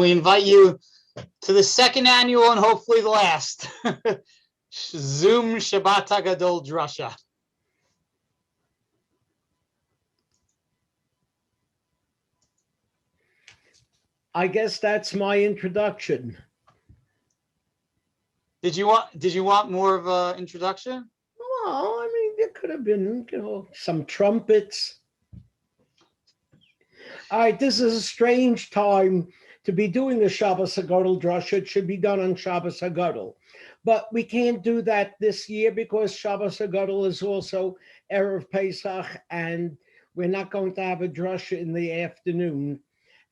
We invite you to the second annual and hopefully the last Zoom Shabbat Hagadol Drasha. I guess that's my introduction. Did you want more of an introduction? Well, I mean, there could have been, some trumpets. All right, this is a strange time to be doing a Shabbos Hagadol Drasha. It should be done on Shabbos Hagadol. But we can't do that this year because Shabbos Hagadol is also Erev Pesach, and we're not going to have a drasha in the afternoon.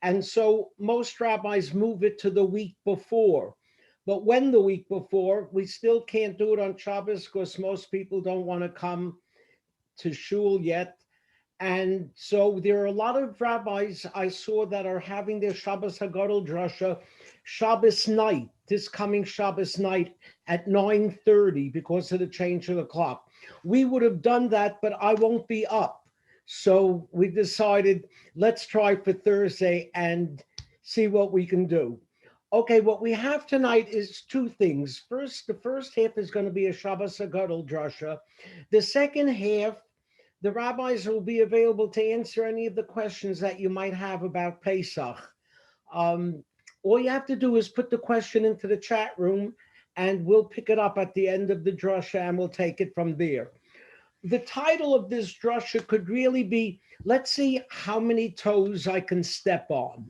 And so most rabbis move it to the week before. But when the week before, we still can't do it on Shabbos because most people don't want to come to shul yet. And so there are a lot of rabbis I saw that are having their Shabbos Hagadol Drasha Shabbos night, this coming Shabbos night at 9:30 because of the change of the clock. We would have done that, but I won't be up. So we decided, let's try for Thursday and see what we can do. Okay, what we have tonight is two things. First, the first half is going to be a Shabbos Hagadol Drasha. The second half, the rabbis will be available to answer any of the questions that you might have about Pesach. All you have to do is put the question into the chat room and we'll pick it up at the end of the drasha and we'll take it from there. The title of this drasha could really be, let's see how many toes I can step on.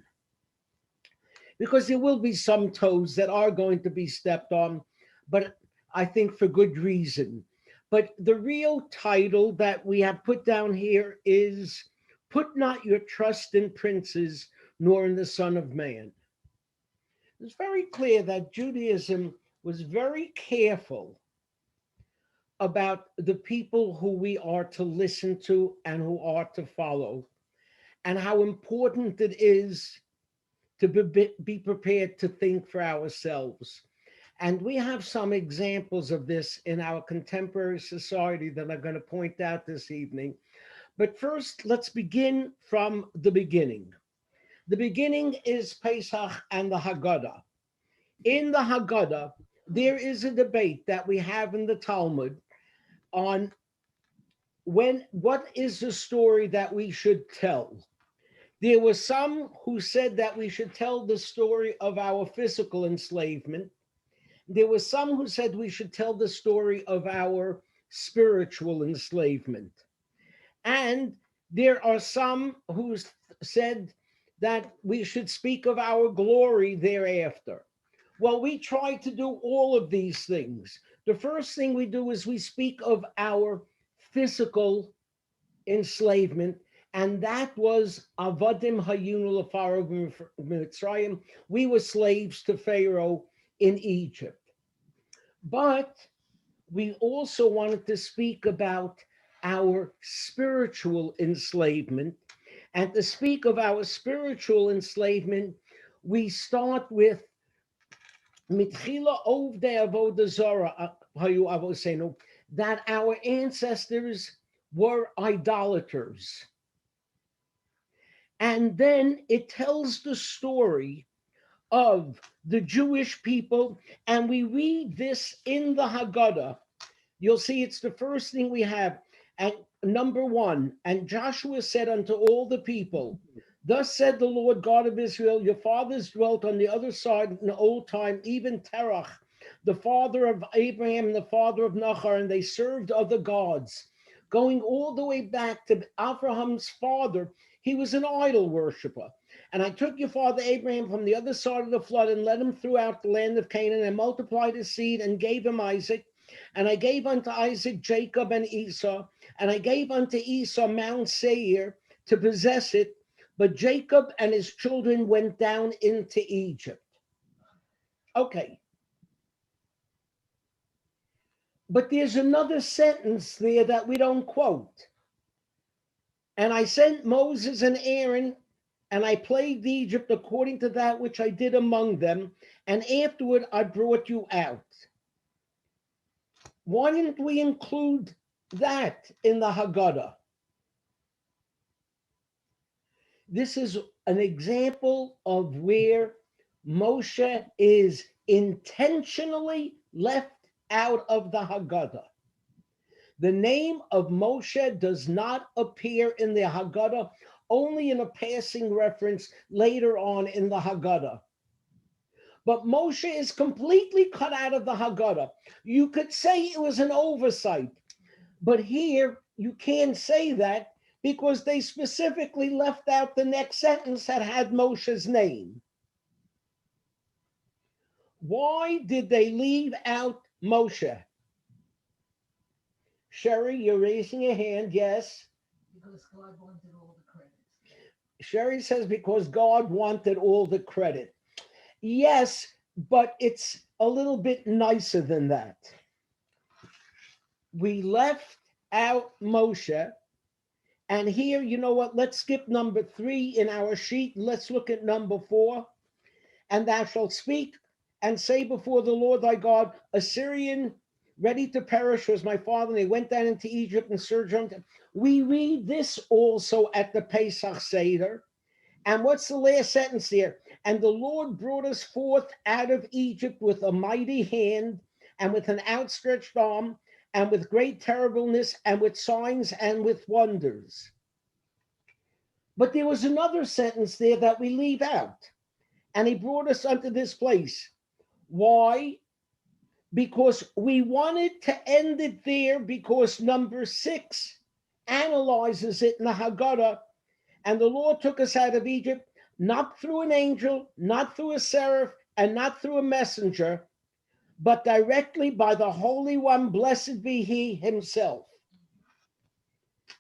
Because there will be some toes that are going to be stepped on, but I think for good reason. But the real title that we have put down here is Put Not Your Trust in Princes, Nor in the Son of Man. It's very clear that Judaism was very careful about the people who we are to listen to and who are to follow, and how important it is to be prepared to think for ourselves. And we have some examples of this in our contemporary society that I'm going to point out this evening. But first, let's begin from the beginning. The beginning is Pesach and the Haggadah. In the Haggadah, there is a debate that we have in the Talmud on what is the story that we should tell. There were some who said that we should tell the story of our physical enslavement. There were some who said we should tell the story of our spiritual enslavement. And there are some who said that we should speak of our glory thereafter. Well, we try to do all of these things. The first thing we do is we speak of our physical enslavement, and that was Avadim Hayunu LePharaoh Mitzrayim. We were slaves to Pharaoh in Egypt. But we also wanted to speak about our spiritual enslavement. And to speak of our spiritual enslavement, we start with Mitchila Ovdei Avodah Zarah Hayu Avosenu, that our ancestors were idolaters. And then it tells the story of the Jewish people, and we read this in the Haggadah. You'll see it's the first thing we have. And number 1, and Joshua said unto all the people, thus said the Lord God of Israel, your fathers dwelt on the other side in the old time, even Terach, the father of Abraham, the father of Nachor, and they served other gods. Going all the way back to Abraham's father, he was an idol worshiper. And I took your father Abraham from the other side of the flood and led him throughout the land of Canaan and multiplied his seed and gave him Isaac. And I gave unto Isaac Jacob and Esau. And I gave unto Esau Mount Seir to possess it. But Jacob and his children went down into Egypt. Okay. But there's another sentence there that we don't quote. And I sent Moses and Aaron, and I plagued Egypt according to that which I did among them, and afterward I brought you out. Why didn't we include that in the Haggadah? This is an example of where Moshe is intentionally left out of the Haggadah. The name of Moshe does not appear in the Haggadah, only in a passing reference later on in the Haggadah. But Moshe is completely cut out of the Haggadah. You could say it was an oversight, but here you can't say that because they specifically left out the next sentence that had Moshe's name. Why did they leave out Moshe? Sherry, you're raising your hand, yes? Because God wanted all the credit. Sherry says because God wanted all the credit. Yes, but it's a little bit nicer than that. We left out Moshe, and here, you know what? Let's skip number 3 in our sheet. Let's look at number 4. And thou shalt speak and say before the Lord thy God, Assyrian ready to perish was my father, and they went down into Egypt and sojourned. We read this also at the Pesach Seder. And what's the last sentence there? And the Lord brought us forth out of Egypt with a mighty hand and with an outstretched arm and with great terribleness and with signs and with wonders. But there was another sentence there that we leave out. And he brought us unto this place. Why? Because we wanted to end it there, because number 6 analyzes it in the Haggadah. And the Lord took us out of Egypt, not through an angel, not through a seraph, and not through a messenger, but directly by the Holy One, blessed be he himself.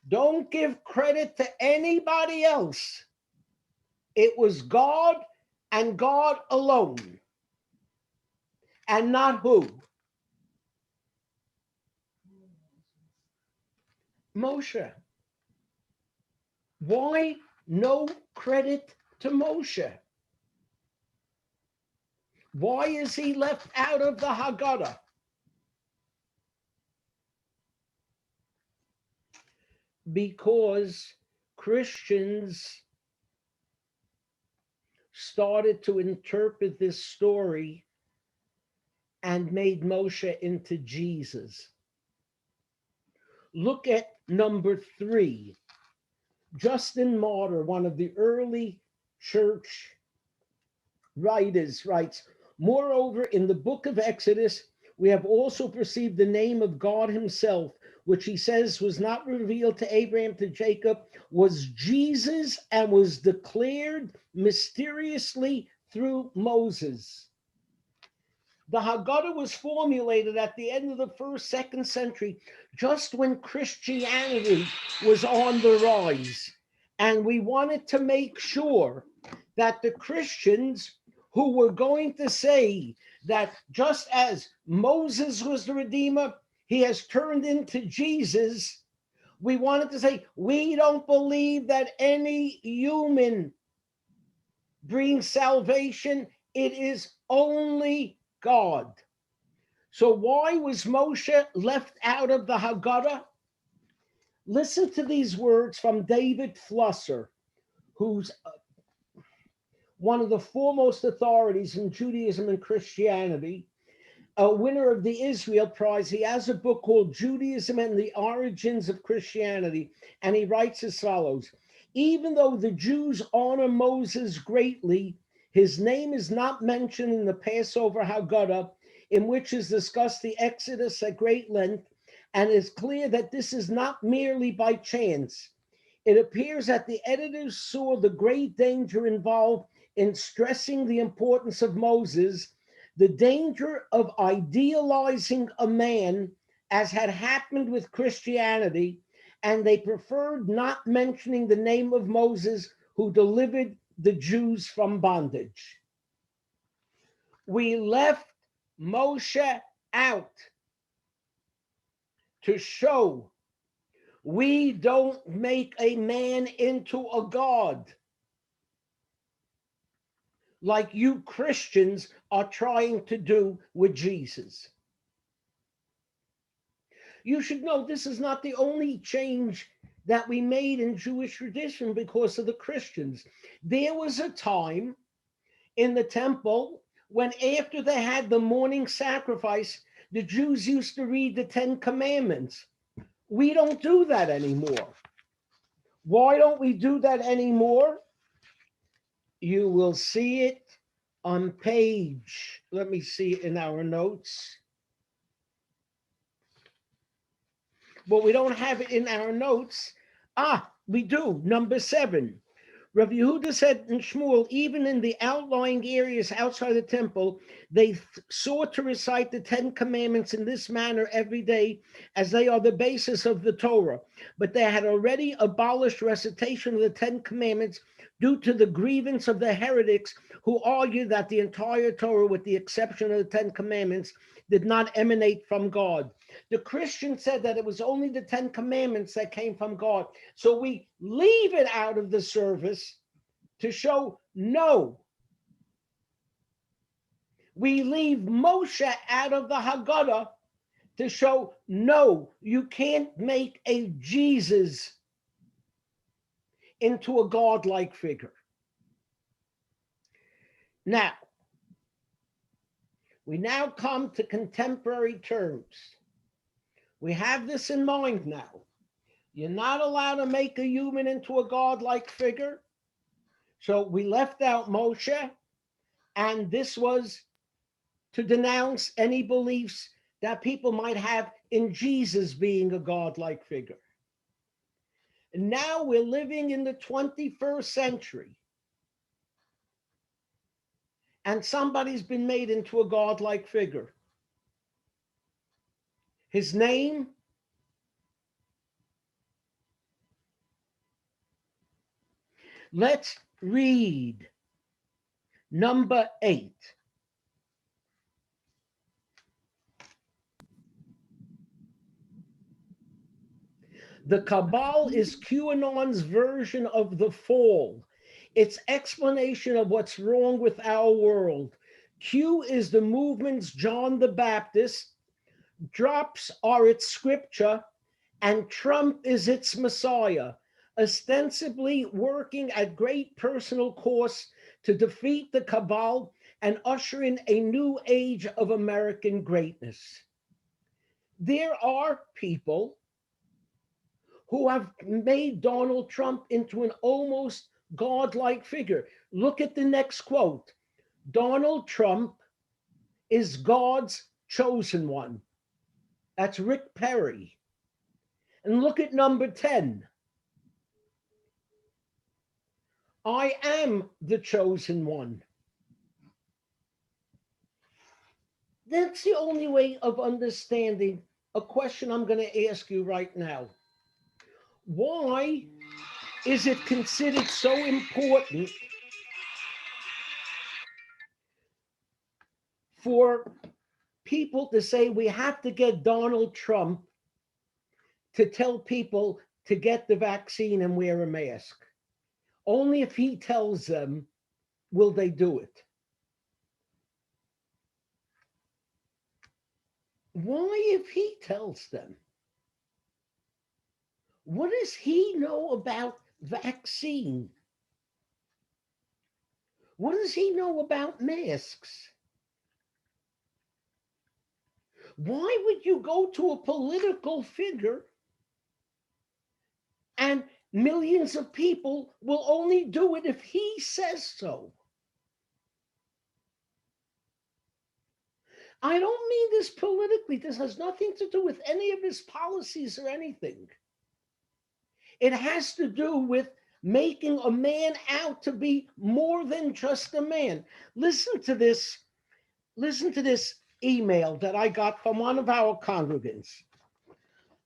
Don't give credit to anybody else. It was God and God alone. And not who? Moshe. Why no credit to Moshe? Why is he left out of the Haggadah? Because Christians started to interpret this story and made Moshe into Jesus. Look at number 3. Justin Martyr, one of the early church writers, writes, moreover, in the book of Exodus, we have also perceived the name of God himself, which he says was not revealed to Abraham, to Jacob, was Jesus, and was declared mysteriously through Moses. The Haggadah was formulated at the end of the 1st, 2nd century, just when Christianity was on the rise. And we wanted to make sure that the Christians who were going to say that just as Moses was the Redeemer, he has turned into Jesus, we wanted to say, we don't believe that any human brings salvation. It is only God. So why was Moshe left out of the Haggadah? Listen to these words from David Flusser, who's one of the foremost authorities in Judaism and Christianity, a winner of the Israel Prize. He has a book called Judaism and the Origins of Christianity, and he writes as follows: even though the Jews honor Moses greatly, his name is not mentioned in the Passover Haggadah, in which is discussed the Exodus at great length, and it's clear that this is not merely by chance. It appears that the editors saw the great danger involved in stressing the importance of Moses, the danger of idealizing a man, as had happened with Christianity, and they preferred not mentioning the name of Moses, who delivered the Jews from bondage. We left Moshe out to show we don't make a man into a god like you Christians are trying to do with Jesus. You should know this is not the only change that we made in Jewish tradition because of the Christians. There was a time in the temple when, after they had the morning sacrifice, the Jews used to read the 10 Commandments. We don't do that anymore. Why don't we do that anymore? You will see it on page, let me see in our notes. Well, we don't have it in our notes. We do, number 7. Rav Yehuda said in Shmuel, even in the outlying areas outside the temple, they sought to recite the 10 Commandments in this manner every day, as they are the basis of the Torah. But they had already abolished recitation of the 10 Commandments due to the grievance of the heretics who argued that the entire Torah, with the exception of the 10 Commandments, did not emanate from God. The Christian said that it was only the 10 Commandments that came from God. So we leave it out of the service to show no. We leave Moshe out of the Haggadah to show no, you can't make a Jesus into a godlike figure. Now, we now come to contemporary terms. We have this in mind now. You're not allowed to make a human into a godlike figure. So we left out Moshe, and this was to denounce any beliefs that people might have in Jesus being a godlike figure. And now we're living in the 21st century, and somebody's been made into a godlike figure. His name, let's read number 8. The Kabbalah is QAnon's version of the fall, its explanation of what's wrong with our world. Q is the movement's John the Baptist, drops are its scripture, and Trump is its Messiah, ostensibly working at great personal cost to defeat the Cabal and usher in a new age of American greatness. There are people who have made Donald Trump into an almost godlike figure. Look at the next quote. Donald Trump is God's chosen one. That's Rick Perry. And look at number 10. I am the chosen one. That's the only way of understanding a question I'm going to ask you right now. Why is it considered so important for people to say we have to get Donald Trump to tell people to get the vaccine and wear a mask? Only if he tells them will they do it. Why if he tells them? What does he know about vaccine? What does he know about masks? Why would you go to a political figure and millions of people will only do it if he says so? I don't mean this politically. This has nothing to do with any of his policies or anything. It has to do with making a man out to be more than just a man. Listen to this email that I got from one of our congregants.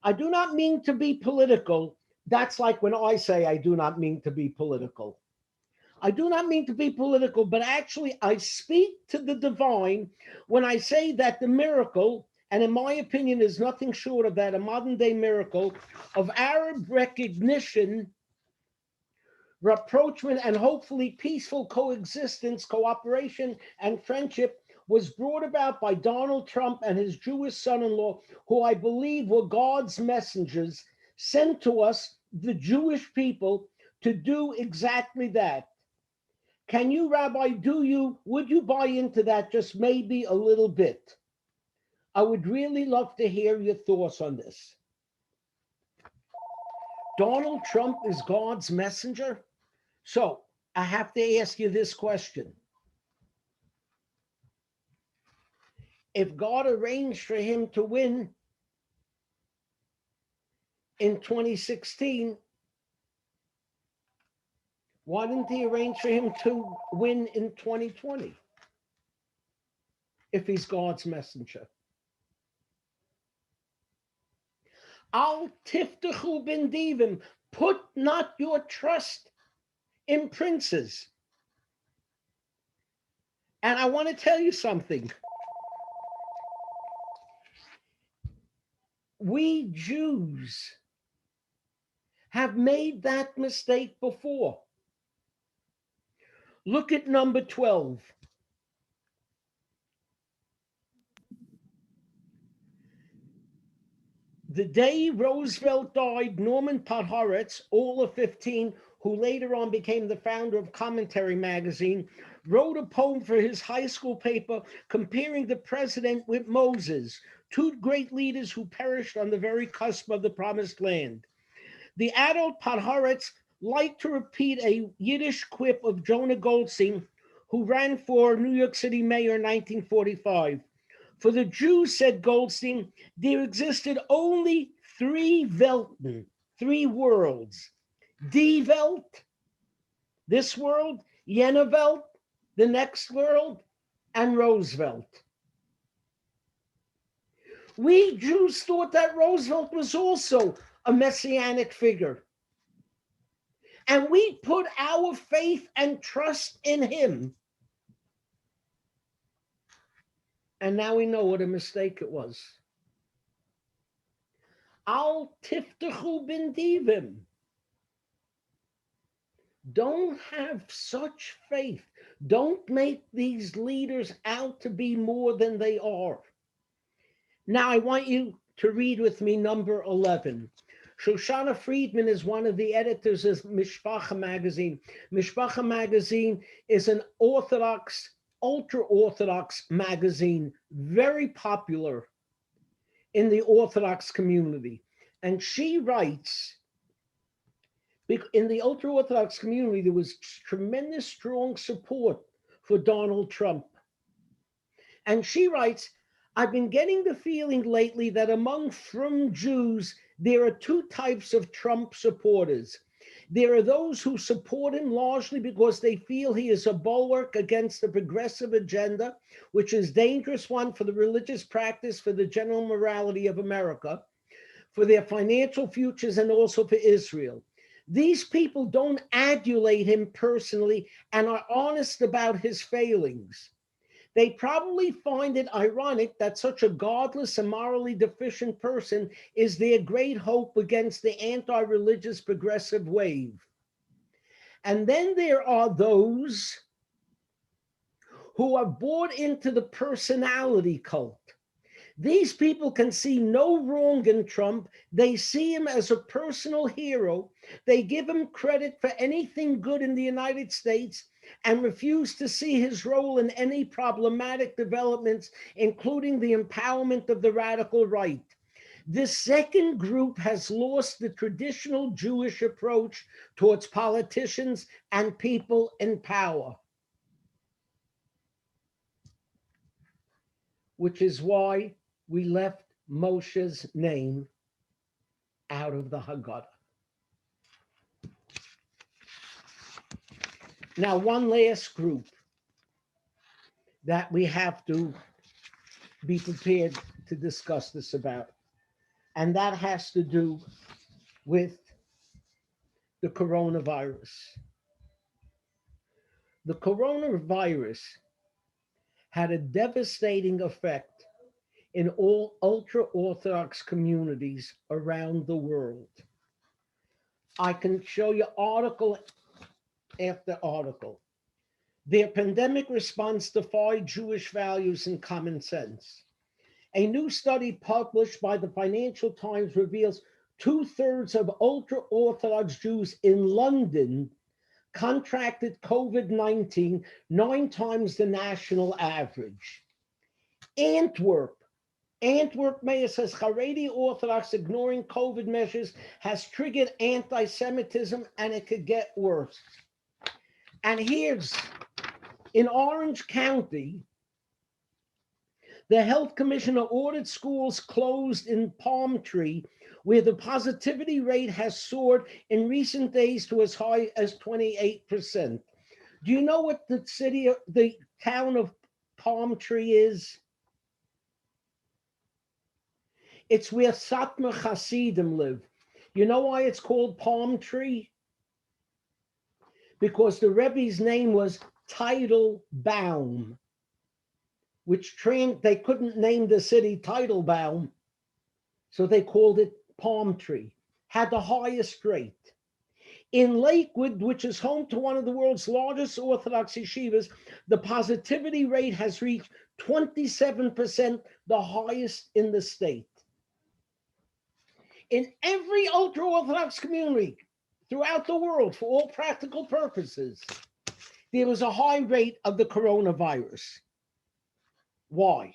I do not mean to be political. That's like when I say I do not mean to be political. I do not mean to be political, but actually I speak to the divine when I say that the miracle, and in my opinion is nothing short of that, a modern day miracle of Arab recognition, rapprochement, and hopefully peaceful coexistence, cooperation, and friendship was brought about by Donald Trump and his Jewish son-in-law, who I believe were God's messengers sent to us, the Jewish people, to do exactly that. Can you, Rabbi, would you buy into that just maybe a little bit? I would really love to hear your thoughts on this. Donald Trump is God's messenger? So I have to ask you this question. If God arranged for him to win in 2016, why didn't he arrange for him to win in 2020 if he's God's messenger? Al tiftachu bin divim, put not your trust in princes. And I want to tell you something. We Jews have made that mistake before. Look at number 12. The day Roosevelt died, Norman Podhoretz, all of 15, who later on became the founder of Commentary magazine, wrote a poem for his high school paper comparing the president with Moses, two great leaders who perished on the very cusp of the promised land. The adult Podhoretz liked to repeat a Yiddish quip of Jonah Goldstein, who ran for New York City mayor in 1945. For the Jews, said Goldstein, there existed only three Welten, three worlds. Die Welt, this world, jene Welt, the next world, and Roosevelt. We Jews thought that Roosevelt was also a messianic figure. And we put our faith and trust in him. And now we know what a mistake it was. Al tiftachu bin divim. Don't have such faith. Don't make these leaders out to be more than they are. Now I want you to read with me number 11. Shoshana Friedman is one of the editors of Mishpacha magazine. Mishpacha magazine is an Orthodox, ultra-Orthodox magazine, very popular in the Orthodox community. And she writes, in the ultra-Orthodox community, there was tremendous strong support for Donald Trump. And she writes, I've been getting the feeling lately that among frum Jews, there are two types of Trump supporters. There are those who support him largely because they feel he is a bulwark against the progressive agenda, which is a dangerous one for the religious practice, for the general morality of America, for their financial futures, and also for Israel. These people don't adulate him personally and are honest about his failings. They probably find it ironic that such a godless and morally deficient person is their great hope against the anti-religious progressive wave. And then there are those who are bought into the personality cult. These people can see no wrong in Trump. They see him as a personal hero. They give him credit for anything good in the United States and refuse to see his role in any problematic developments, including the empowerment of the radical right. This second group has lost the traditional Jewish approach towards politicians and people in power, which is why we left Moshe's name out of the Haggadah. Now, one last group that we have to be prepared to discuss this about, and that has to do with the coronavirus. The coronavirus had a devastating effect in all ultra-Orthodox communities around the world. I can show you article after article. Their pandemic response defied Jewish values and common sense. A new study published by the Financial Times reveals 2/3 of ultra-Orthodox Jews in London contracted COVID-19, 9 times the national average. Antwerp, mayor says Haredi Orthodox ignoring COVID measures has triggered anti-Semitism and it could get worse. And here's, in Orange County, the health commissioner ordered schools closed in Palm Tree, where the positivity rate has soared in recent days to as high as 28%. Do you know what the town of Palm Tree is? It's where Satmar Hasidim live. You know why it's called Palm Tree? Because the Rebbe's name was Teitelbaum, which they couldn't name the city Teitelbaum, so they called it Palm Tree. Had the highest rate. In Lakewood, which is home to one of the world's largest Orthodox yeshivas, the positivity rate has reached 27%, the highest in the state. In every ultra-Orthodox community throughout the world, for all practical purposes, there was a high rate of the coronavirus. Why?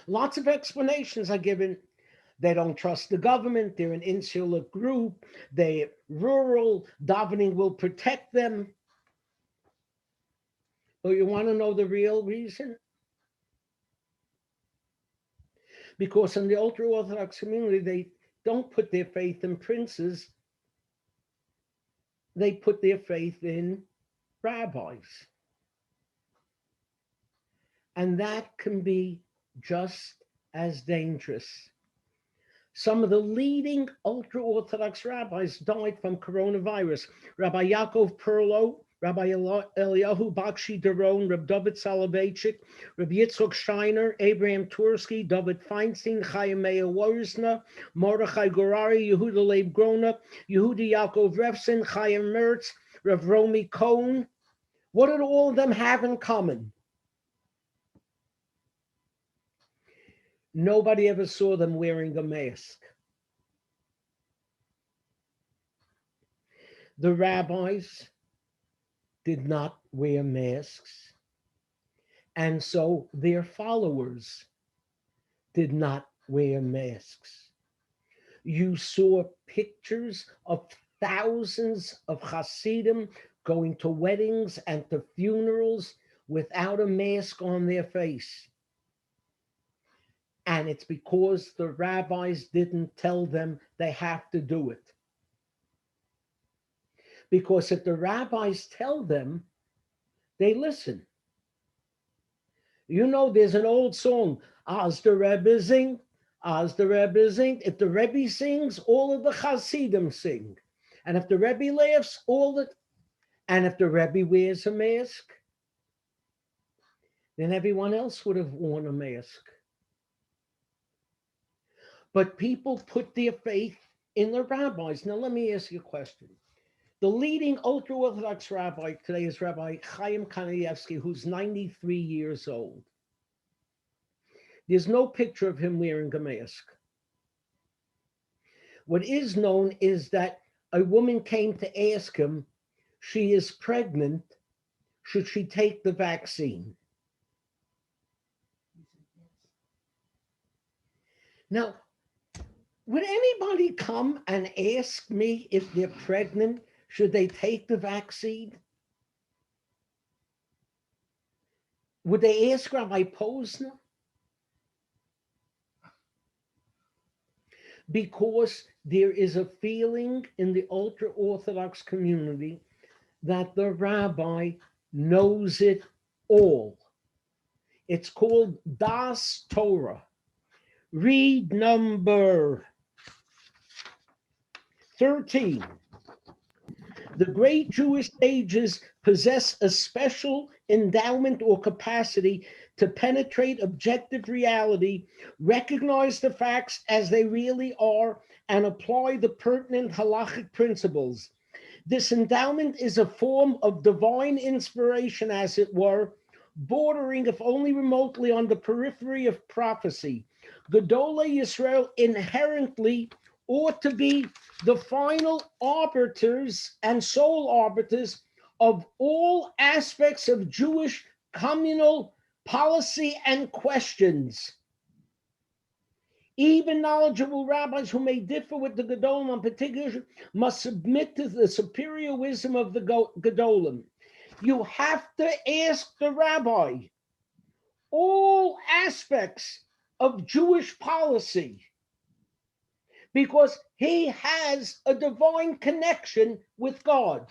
Lots of explanations are given. They don't trust the government. They're an insular group. They're rural. Davening will protect them. But you want to know the real reason? Because in the ultra-Orthodox community, they don't put their faith in princes. They put their faith in rabbis. And that can be just as dangerous. Some of the leading ultra-Orthodox rabbis died from coronavirus. Rabbi Yaakov Perlo, Rabbi Eliyahu Bakshi Doron, Rabbi David Soloveitchik, Rabbi Yitzchok Steiner, Abraham Twersky, David Feinstein, Chaim Meir Worsner, Mordechai Gorari, Yehuda Leib Grona, Yehuda Yaakov Refson, Chaim Mertz, Rav Romy Cohen. What did all of them have in common? Nobody ever saw them wearing a mask. The rabbis did not wear masks, and so their followers did not wear masks. You saw pictures of thousands of Hasidim going to weddings and to funerals without a mask on their face. And it's because the rabbis didn't tell them they have to do it. Because if the rabbis tell them, they listen. You know, there's an old song, As the Rebbe sing, as the Rebbe sing. If the Rebbe sings, all of the Hasidim sing. And if the Rebbe laughs, and if the Rebbe wears a mask, then everyone else would have worn a mask. But people put their faith in the rabbis. Now, let me ask you a question. The leading ultra-Orthodox rabbi today is Rabbi Chaim Kanievsky, who's 93 years old. There's no picture of him wearing a mask. What is known is that a woman came to ask him, she is pregnant, should she take the vaccine? Now, would anybody come and ask me if they're pregnant, should they take the vaccine? Would they ask Rabbi Posner? Because there is a feeling in the ultra-Orthodox community that the rabbi knows it all. It's called Das Torah. Read number 13. The great Jewish sages possess a special endowment or capacity to penetrate objective reality, recognize the facts as they really are, and apply the pertinent halachic principles. This endowment is a form of divine inspiration, as it were, bordering, if only remotely, on the periphery of prophecy. Gedolei Yisrael inherently ought to be the final arbiters and sole arbiters of all aspects of Jewish communal policy and questions. Even knowledgeable rabbis who may differ with the Gedolim on particular issues must submit to the superior wisdom of the Gedolim. You have to ask the rabbi all aspects of Jewish policy because he has a divine connection with God.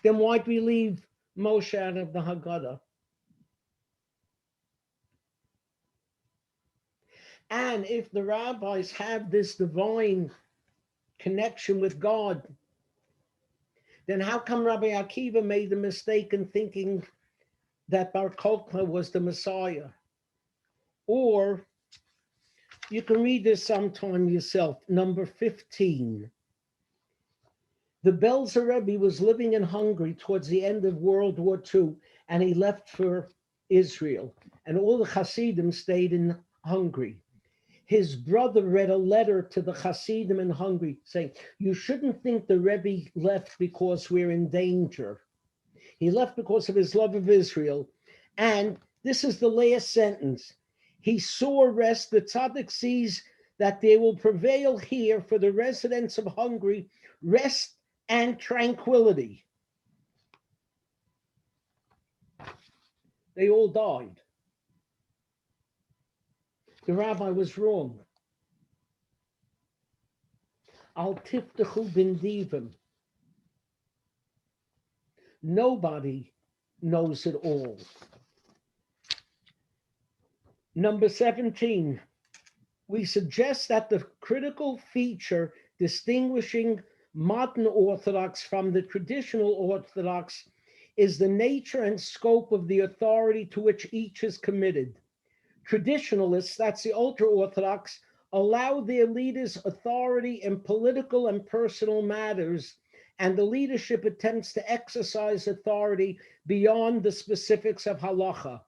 Then why do we leave Moshe out of the Haggadah? And if the rabbis have this divine connection with God, then how come Rabbi Akiva made the mistake in thinking that Bar Kokhba was the Messiah? Or you can read this sometime yourself, number 15. The Belzer Rebbe was living in Hungary towards the end of World War II, and he left for Israel, and all the Hasidim stayed in Hungary. His brother read a letter to the Hasidim in Hungary saying, you shouldn't think the Rebbe left because we're in danger. He left because of his love of Israel. And this is the last sentence. He saw rest, the tzaddik sees that there will prevail here for the residents of Hungary, rest and tranquility. They all died. The rabbi was wrong. Al tiftachu bin divim. Nobody knows it all. Number 17, we suggest that the critical feature distinguishing modern Orthodox from the traditional Orthodox is the nature and scope of the authority to which each is committed. Traditionalists, that's the ultra-Orthodox, allow their leaders authority in political and personal matters, and the leadership attempts to exercise authority beyond the specifics of halacha.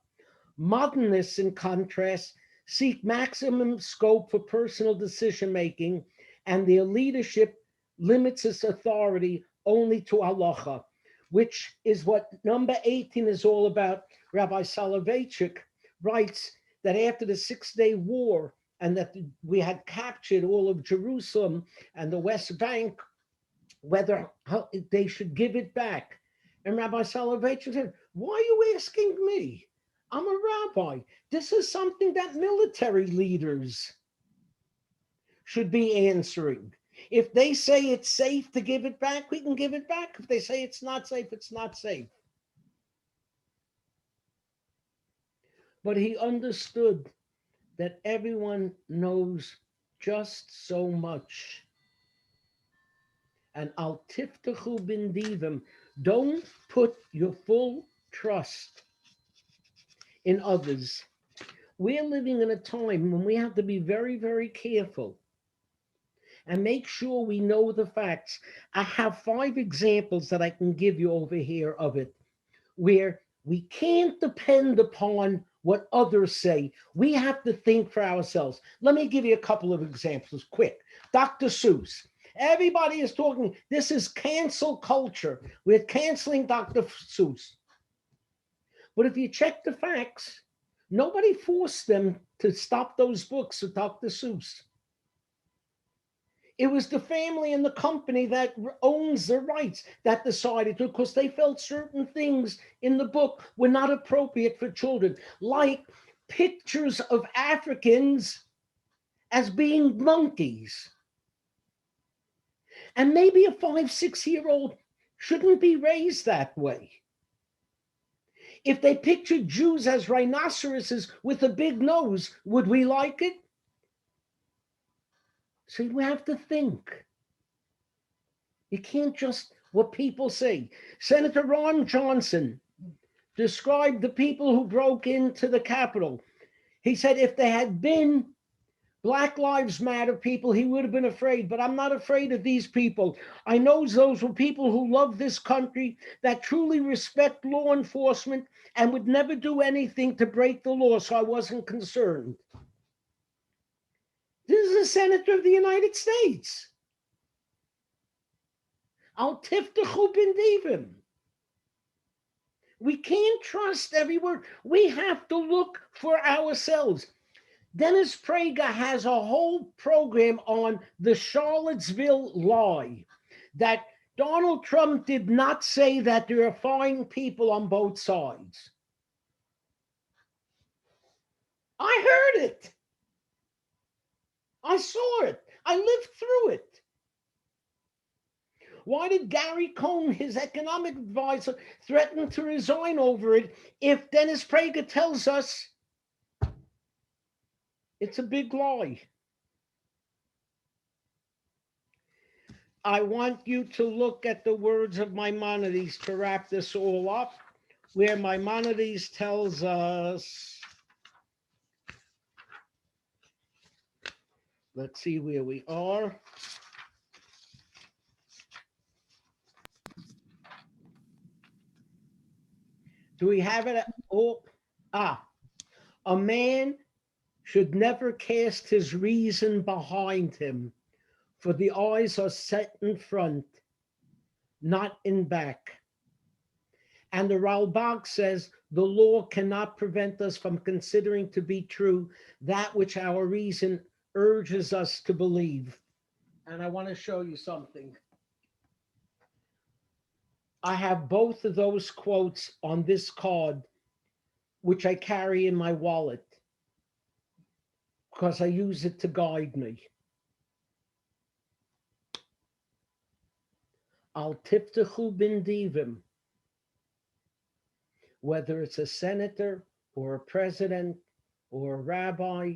Modernists, in contrast, seek maximum scope for personal decision-making, and their leadership limits its authority only to halacha, which is what number 18 is all about. Rabbi Soloveitchik writes that after the Six-Day War and that we had captured all of Jerusalem and the West Bank, whether they should give it back. And Rabbi Soloveitchik said, why are you asking me? I'm a rabbi. This is something that military leaders should be answering. If they say it's safe to give it back, we can give it back. If they say it's not safe, it's not safe. But he understood that everyone knows just so much. And al tiftachu bin divim, don't put your full trust in others. We're living in a time when we have to be very, very careful and make sure we know the facts. I have 5 examples that I can give you over here of it, where we can't depend upon what others say. We have to think for ourselves. Let me give you a couple of examples, quick. Dr. Seuss. Everybody is talking, this is cancel culture. We're canceling Dr. Seuss. But if you check the facts, nobody forced them to stop those books with Dr. Seuss. It was the family and the company that owns the rights that decided to, because they felt certain things in the book were not appropriate for children, like pictures of Africans as being monkeys. And maybe a 5-6-year-old shouldn't be raised that way. If they pictured Jews as rhinoceroses with a big nose, would we like it? So we have to think. You can't just what people say. Senator Ron Johnson described the people who broke into the Capitol. He said if they had been Black Lives Matter people, he would have been afraid, but I'm not afraid of these people. I know those were people who love this country, that truly respect law enforcement and would never do anything to break the law, so I wasn't concerned. This is a senator of the United States. Al tiftachu b'nedivim. We can't trust every word. We have to look for ourselves. Dennis Prager has a whole program on the Charlottesville lie, that Donald Trump did not say that there are fine people on both sides. I heard it. I saw it. I lived through it. Why did Gary Cohn, his economic advisor, threaten to resign over it if Dennis Prager tells us it's a big lie? I want you to look at the words of Maimonides to wrap this all up, where Maimonides tells us, let's see where we are. Do we have it? A man should never cast his reason behind him, for the eyes are set in front, not in back. And the Ralbag says, the law cannot prevent us from considering to be true that which our reason urges us to believe. And I want to show you something. I have both of those quotes on this card, which I carry in my wallet, because I use it to guide me. Al tiftachu b'nedivim. Whether it's a senator or a president or a rabbi,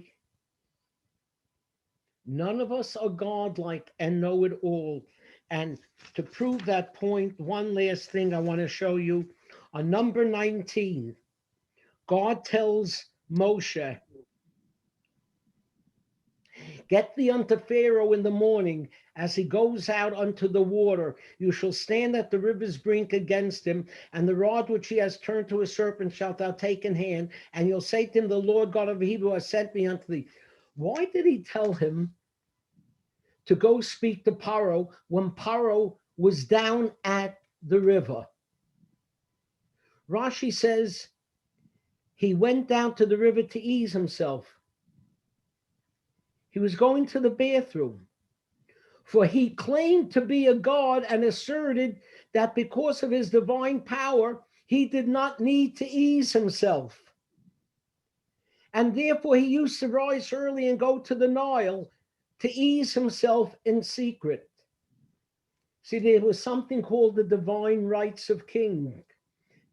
none of us are godlike and know it all. And to prove that point, one last thing I want to show you. On number 19, God tells Moshe, get thee unto Pharaoh in the morning, as he goes out unto the water. You shall stand at the river's brink against him, and the rod which he has turned to a serpent shalt thou take in hand, and you'll say to him, the Lord God of Hebrew has sent me unto thee. Why did he tell him to go speak to Paro when Paro was down at the river? Rashi says he went down to the river to ease himself. He was going to the bathroom, for he claimed to be a god and asserted that because of his divine power, he did not need to ease himself. And therefore he used to rise early and go to the Nile to ease himself in secret. See, there was something called the divine rights of king.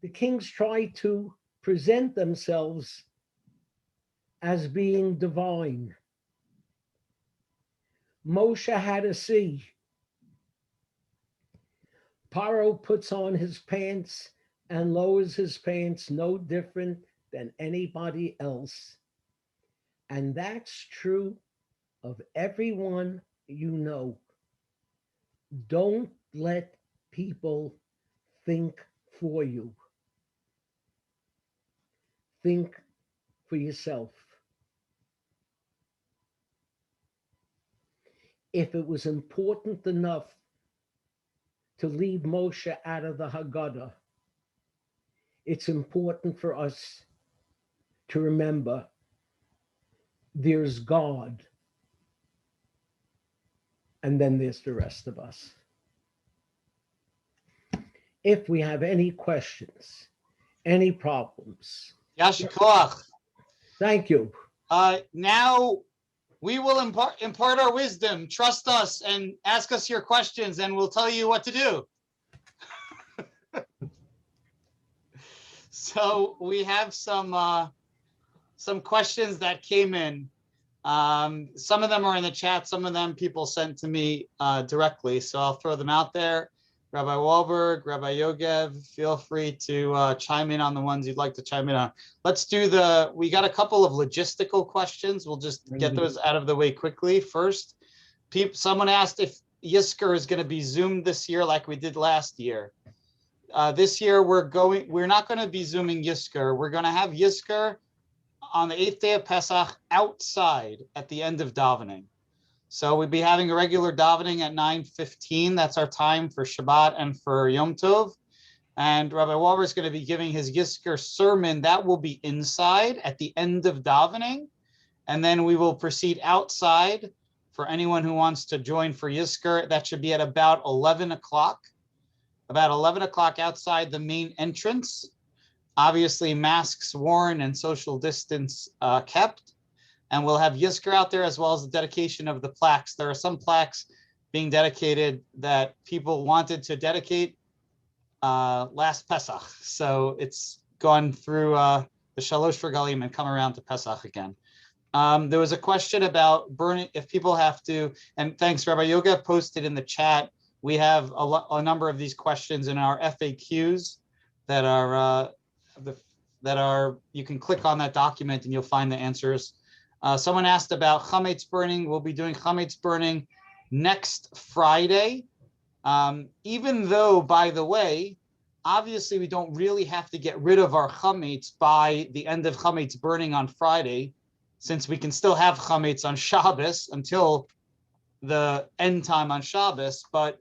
The kings tried to present themselves as being divine. Moshe had to see. Paro puts on his pants and lowers his pants no different than anybody else. And that's true of everyone you know. Don't let people think for you. Think for yourself. If it was important enough to leave Moshe out of the Haggadah, it's important for us to remember there's God, and then there's the rest of us. If we have any questions, any problems. Yasher koach. Thank you. Now we will impart our wisdom. Trust us and ask us your questions, and we'll tell you what to do. So we have some questions that came in. Some of them are in the chat. Some of them people sent to me directly. So I'll throw them out there. Rabbi Wahlberg, Rabbi Yogev, feel free to chime in on the ones you'd like to chime in on. Let's do we got a couple of logistical questions. We'll just get those out of the way quickly. First, someone asked if Yizkor is going to be Zoomed this year like we did last year. This year we're not going to be Zooming Yizkor. We're going to have Yizkor on the 8th day of Pesach outside at the end of davening. So we'll be having a regular davening at 9:15. That's our time for Shabbat and for Yom Tov. And Rabbi Walber is going to be giving his Yizkor sermon. That will be inside at the end of davening. And then we will proceed outside for anyone who wants to join for Yizkor. That should be at about 11 o'clock. About 11 o'clock outside the main entrance. Obviously, masks worn and social distance kept. And we'll have Yizkor out there as well as the dedication of the plaques. There are some plaques being dedicated that people wanted to dedicate last Pesach. So it's gone through the Shalosh Regalim and come around to Pesach again. There was a question about burning, if people have to, and thanks, Rabbi Yoga posted in the chat. We have a number of these questions in our FAQs that are, you can click on that document and you'll find the answers. Someone asked about chametz burning. We'll be doing chametz burning next Friday. Even though, by the way, obviously we don't really have to get rid of our chametz by the end of chametz burning on Friday, since we can still have chametz on Shabbos until the end time on Shabbos. But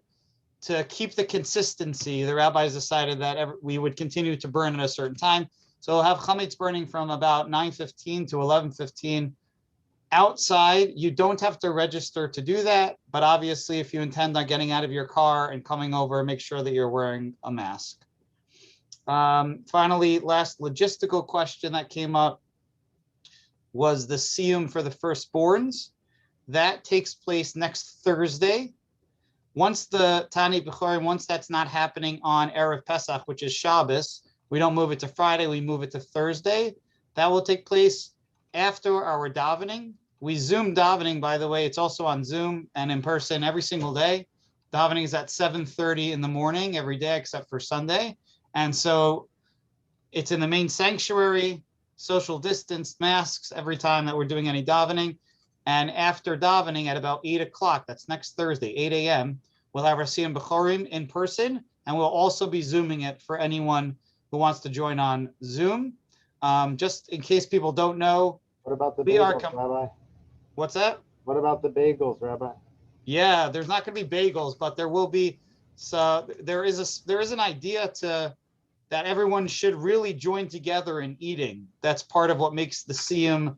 to keep the consistency, the rabbis decided that we would continue to burn at a certain time. So we'll have chametz burning from about 9:15 to 11:15. Outside, you don't have to register to do that, but obviously if you intend on getting out of your car and coming over, make sure that you're wearing a mask. Finally, last logistical question that came up was the siyum for the firstborns. That takes place next Thursday. Once the Tani B'chorim, once that's not happening on Erev Pesach, which is Shabbos, we don't move it to Friday, we move it to Thursday. That will take place after our davening. We Zoom davening, by the way. It's also on Zoom and in person every single day. Davening is at 7:30 in the morning every day except for Sunday. And so it's in the main sanctuary, social distance, masks every time that we're doing any davening. And after davening at about 8 o'clock, that's next Thursday, 8 a.m., we'll have our Siyum B'chorim in person, and we'll also be Zooming it for anyone who wants to join on Zoom. Just in case people don't know, what about the bagels, Rabbi? What's that? What about the bagels, Rabbi? Yeah, there's not going to be bagels, but there will be. So there is an idea that everyone should really join together in eating. That's part of what makes the Siyum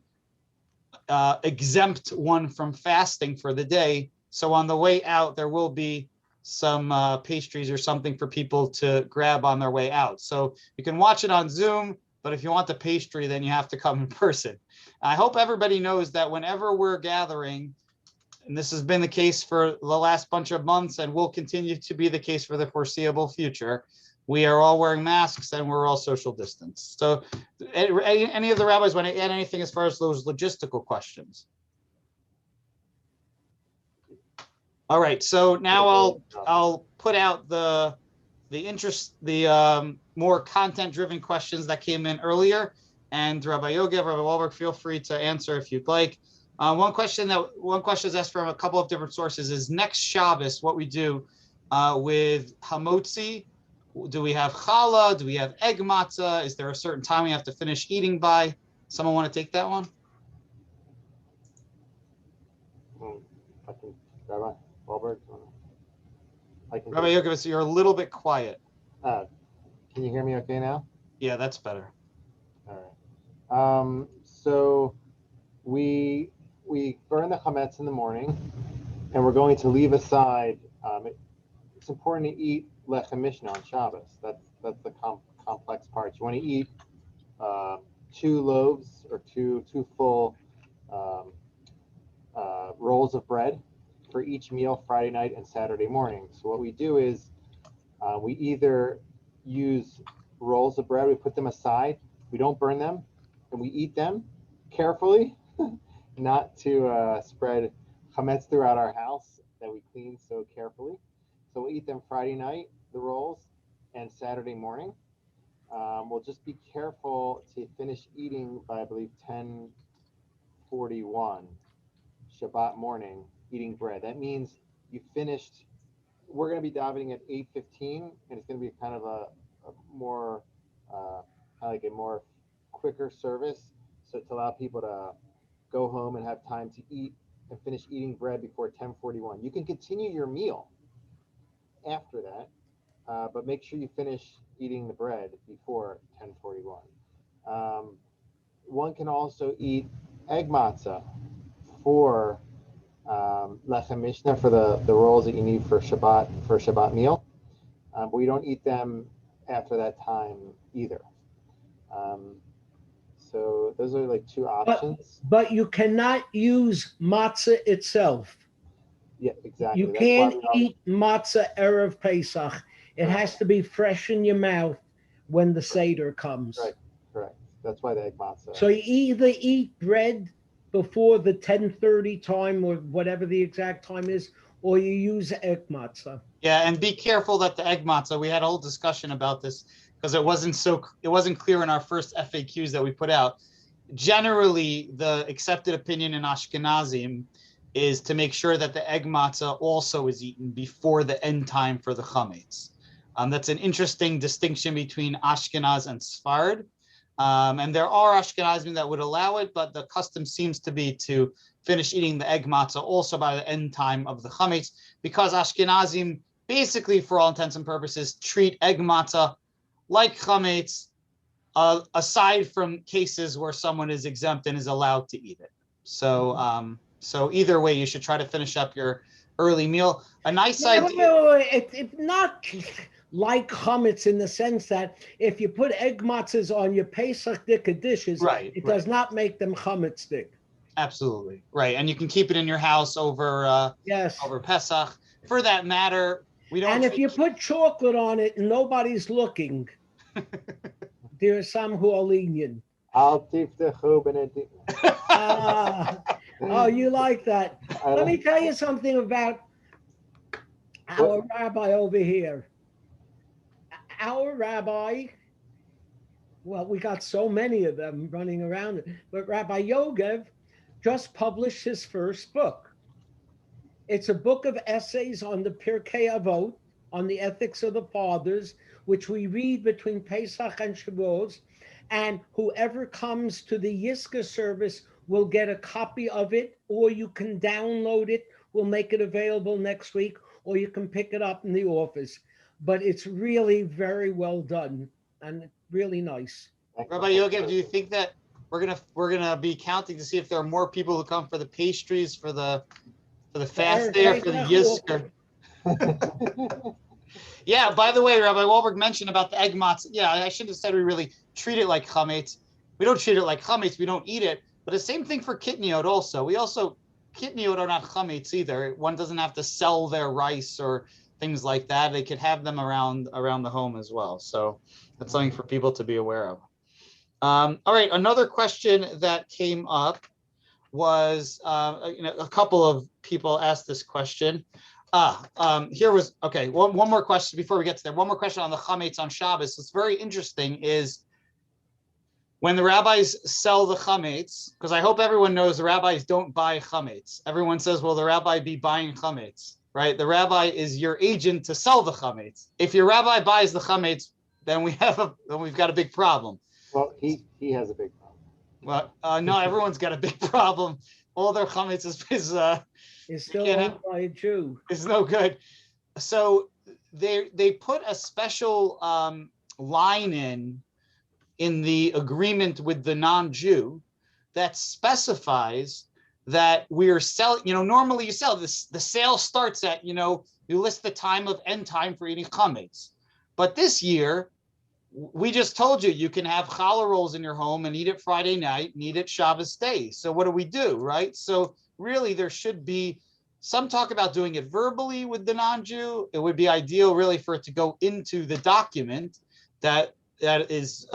exempt one from fasting for the day. So on the way out, there will be some pastries or something for people to grab on their way out. So you can watch it on Zoom, but if you want the pastry, then you have to come in person. I hope everybody knows that whenever we're gathering, and this has been the case for the last bunch of months and will continue to be the case for the foreseeable future, we are all wearing masks and we're all social distance. So any of the rabbis want to add anything as far as those logistical questions? All right, so now I'll put out the more content-driven questions that came in earlier, and Rabbi Yoga, Rabbi Wahlberg, feel free to answer if you'd like. One question is asked from a couple of different sources is next Shabbos, what we do with hamotzi. Do we have challah? Do we have egg matzah? Is there a certain time we have to finish eating by? Someone want to take that one? I can, Rabbi Wahlberg. Rabbi Yoga, you're a little bit quiet. Can you hear me okay now? Yeah, that's better. All right. So we burn the chametz in the morning, and we're going to leave aside. It's important to eat lechem mishnah on Shabbos. That's the complex part. You want to eat 2 loaves or two full rolls of bread for each meal Friday night and Saturday morning. So what we do is we either use rolls of bread, we put them aside, we don't burn them, and we eat them carefully, not to spread chametz throughout our house that we clean so carefully. So we'll eat them Friday night, the rolls, and Saturday morning. We'll just be careful to finish eating by, I believe, 10:41 Shabbat morning, eating bread. That means you finished. We're going to be davening at 8:15, and it's going to be kind of a more, like a more quicker service, so to allow people to go home and have time to eat and finish eating bread before 10:41. You can continue your meal after that, but make sure you finish eating the bread before 10:41. One can also eat egg matzah for lechem mishnah, for the rolls that you need for Shabbat meal, but we don't eat them after that time either. So those are like two options. But you cannot use matzah itself. Yeah, exactly. You That's can't why we eat matzah erev Pesach. It has to be fresh in your mouth when the Seder comes. Right, correct. That's why the egg matzah. So you either eat bread before the 10:30 time or whatever the exact time is, or you use egg matzah. Yeah, and be careful that the egg matzah, we had a whole discussion about this because it wasn't clear in our first FAQs that we put out. Generally, the accepted opinion in Ashkenazim is to make sure that the egg matzah also is eaten before the end time for the chametz. That's an interesting distinction between Ashkenaz and Sfard. And there are Ashkenazim that would allow it, but the custom seems to be to finish eating the egg matzah also by the end time of the chametz, because Ashkenazim basically, for all intents and purposes, treat egg matzah like chametz, aside from cases where someone is exempt and is allowed to eat it. So, so either way, you should try to finish up your early meal. A nice idea. It's not like chametz in the sense that if you put egg matzahs on your Pesach dishes, it does not make them chametz dik. Absolutely right, and you can keep it in your house over over Pesach. For that matter, we don't. And if you put chocolate on it and nobody's looking, there are some who are lenient. Oh, you like that? Let me tell you something about our rabbi over here. Our rabbi, well, we got so many of them running around, but Rabbi Yogev just published his first book. It's a book of essays on the Pirkei Avot, on the ethics of the fathers, which we read between Pesach and Shavuos, and whoever comes to the Yiska service will get a copy of it, or you can download it. We'll make it available next week, or you can pick it up in the office. But it's really very well done and really nice. Rabbi Yogev, do you think that we're gonna be counting to see if there are more people who come for the pastries, for the fast day, or for the Yisker? Yeah, by the way, Rabbi Wahlberg mentioned about the egg matzah. Yeah, I should have said we really treat it like chametz. We don't treat it like chametz. We don't eat it. But the same thing for kitniot also. Kitniot are not chametz either. One doesn't have to sell their rice or things like that. They could have them around the home as well. So that's something for people to be aware of. All right, another question that came up was, a couple of people asked this question. One more question before we get to that. One more question on the chametz on Shabbos. What's very interesting is when the rabbis sell the chametz, because I hope everyone knows the rabbis don't buy chametz. Everyone says, well, the rabbi be buying chametz, right? The rabbi is your agent to sell the chametz. If your rabbi buys the chametz, then we've got a big problem. Well, he has a big problem. Well, no, everyone's got a big problem. All their chametz is still owned by a Jew. It's no good. So they put a special line in the agreement with the non-Jew that specifies that we're selling. Normally you sell this. The sale starts at you list the time of end time for eating chametz, but this year we just told you can have challah rolls in your home and eat it Friday night and eat it Shabbos day. So what do, right? So really there should be some talk about doing it verbally with the non-Jew. It would be ideal really for it to go into the document that is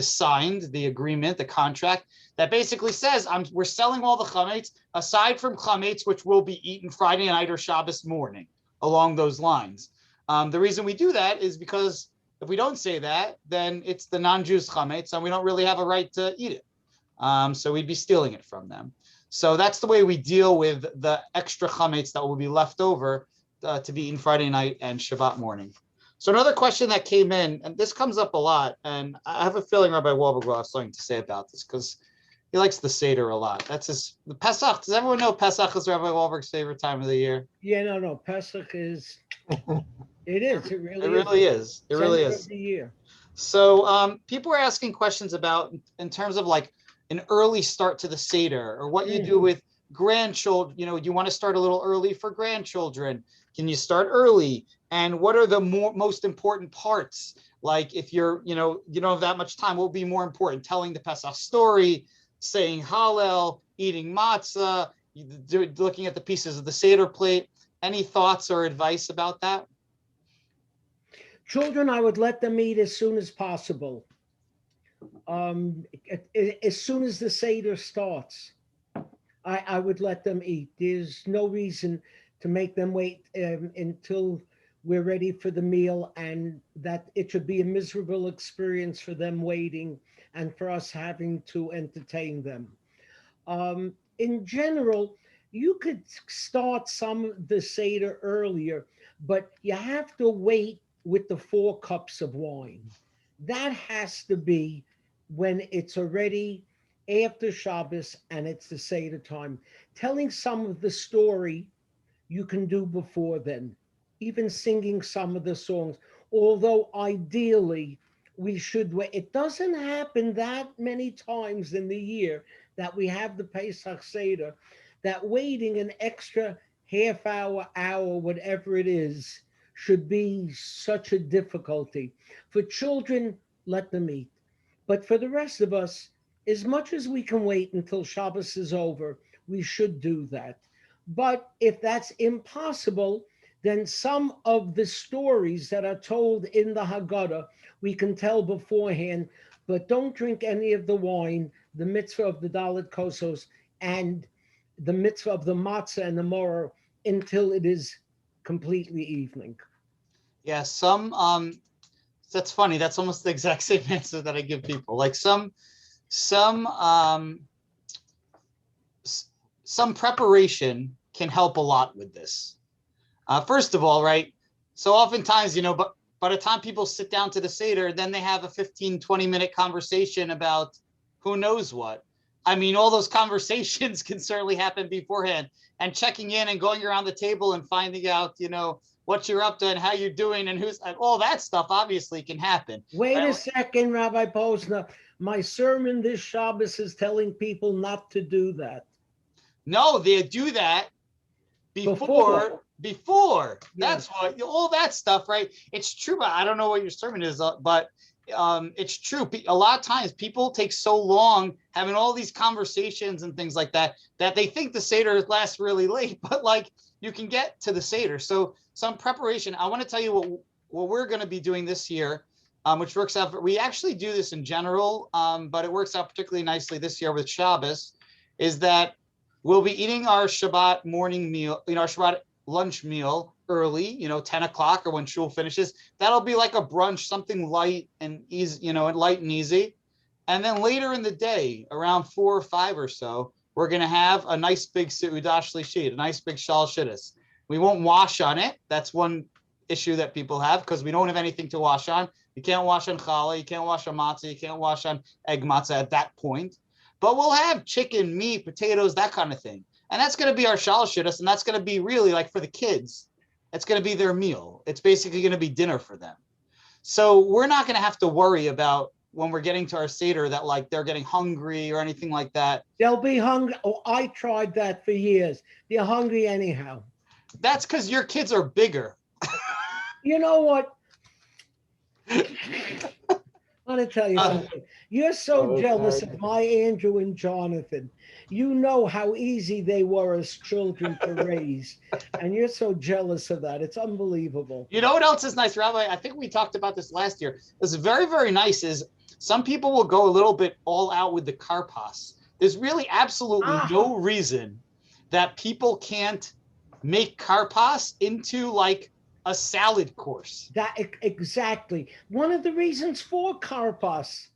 signed, the agreement, the contract, that basically says we're selling all the chametz aside from chametz, which will be eaten Friday night or Shabbos morning, along those lines. The reason we do that is because if we don't say that, then it's the non-Jews chametz, and we don't really have a right to eat it. So we'd be stealing it from them. So that's the way we deal with the extra chametz that will be left over to be eaten Friday night and Shabbat morning. So another question that came in, and this comes up a lot, and I have a feeling Rabbi Wahlberg will have something to say about this, because He likes the Seder a lot. That's the Pesach. Does everyone know Pesach is Rabbi Wahlberg's favorite time of the year? Yeah, no. Pesach is. It is. It really It really is. It really Center is. of the year. So people are asking questions about in terms of like an early start to the Seder or what you do with grandchildren. You know, you want to start a little early for grandchildren. Can you start early? And what are the most important parts? Like if you're, you don't have that much time, what will be more important? Telling the Pesach story, saying Hallel, eating matzah, looking at the pieces of the Seder plate. Any thoughts or advice about that? Children, I would let them eat as soon as possible. As soon as the Seder starts, I would let them eat. There's no reason to make them wait until we're ready for the meal, and that it should be a miserable experience for them waiting and for us having to entertain them. In general, you could start some of the Seder earlier, but you have to wait with the 4 cups of wine. That has to be when it's already after Shabbos and it's the Seder time. Telling some of the story you can do before then, even singing some of the songs, although ideally we should wait. It doesn't happen that many times in the year that we have the Pesach Seder, that waiting an extra half hour, whatever it is, should be such a difficulty. For children, let them eat. But for the rest of us, as much as we can wait until Shabbos is over, we should do that. But if that's impossible, then some of the stories that are told in the Haggadah, we can tell beforehand, but don't drink any of the wine, the mitzvah of the Dalet Kosos, and the mitzvah of the matzah and the moror until it is completely evening. Yeah, that's funny. That's almost the exact same answer that I give people. Like some preparation can help a lot with this. First of all, right? So oftentimes, but by the time people sit down to the Seder, then they have a 15, 20-minute conversation about who knows what. I mean, all those conversations can certainly happen beforehand, and checking in and going around the table and finding out, what you're up to and how you're doing and all that stuff obviously can happen. Wait a second, Rabbi Posner. My sermon this Shabbos is telling people not to do that. No, they do that before. That's what all that stuff, right? It's true, but I don't know what your sermon is, but it's true. A lot of times people take so long having all these conversations and things like that they think the Seder lasts really late, but like you can get to the Seder. So some preparation. I want to tell you what we're going to be doing this year, which works out. We actually do this in general, but it works out particularly nicely this year with Shabbos, is that we'll be eating our Shabbat morning meal, our Shabbat lunch meal early, 10 o'clock or when shul finishes. That'll be like a brunch, something light and easy, light and easy. And then later in the day, around 4 or 5 or so, we're going to have a nice big Seudah Shlishit, a nice big Shal Shidduch. We won't wash on it. That's one issue that people have because we don't have anything to wash on. You can't wash on challah, you can't wash on matzah, you can't wash on egg matzah at that point. But we'll have chicken, meat, potatoes, that kind of thing. And that's going to be our Shal Shidduch, and that's going to be really like for the kids. It's going to be their meal. It's basically going to be dinner for them. So we're not going to have to worry about when we're getting to our Seder that like they're getting hungry or anything like that. They'll be hungry. Oh, I tried that for years. They're hungry anyhow. That's because your kids are bigger. You know what? I want to tell you something. You're so jealous of my Andrew and Jonathan. You know how easy they were as children to raise. And you're so jealous of that. It's unbelievable. You know what else is nice, Rabbi? I think we talked about this last year. It's very, very nice is some people will go a little bit all out with the karpas. There's really absolutely no reason that people can't make karpas into like a salad course. That exactly. One of the reasons for karpas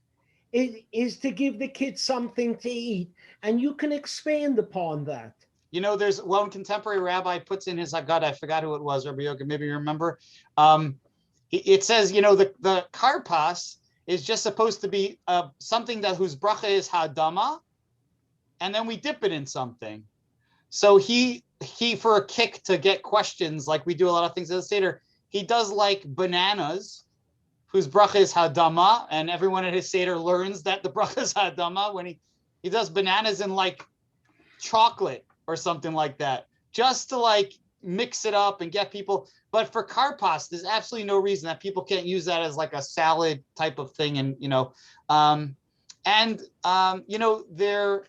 is to give the kids something to eat, and you can expand upon that. There's one contemporary rabbi puts in his Haggadah, I forgot who it was, Rabbi Yoga, maybe you remember. It says, the karpas is just supposed to be something that whose bracha is hadama, and then we dip it in something. So he for a kick to get questions, like we do a lot of things at the Seder, he does like bananas, whose bracha is hadama, and everyone at his Seder learns that the bracha is hadama when he does bananas in like chocolate or something like that, just to like mix it up and get people. But for karpas, there's absolutely no reason that people can't use that as like a salad type of thing. And there,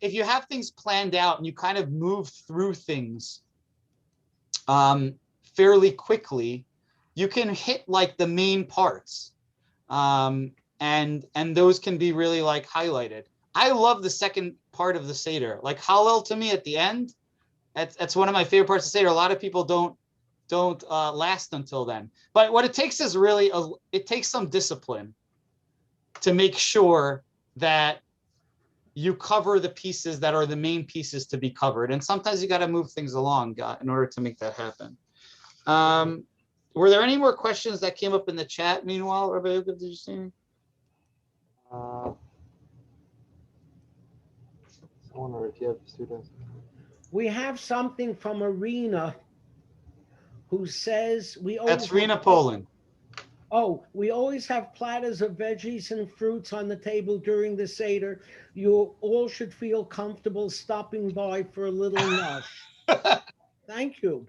if you have things planned out and you kind of move through things fairly quickly, you can hit like the main parts, and those can be really like highlighted. I love the second part of the Seder, like Hallel to me at the end. That's one of my favorite parts of Seder. A lot of people don't last until then. But what it takes is really it takes some discipline to make sure that you cover the pieces that are the main pieces to be covered. And sometimes you got to move things along in order to make that happen. Were there any more questions that came up in the chat meanwhile? Rabbi Yogav, did you see any? I wonder if you have students. We have something from Arena who says That's Rena Poland. Oh, we always have platters of veggies and fruits on the table during the Seder. You all should feel comfortable stopping by for a little nosh. Thank you.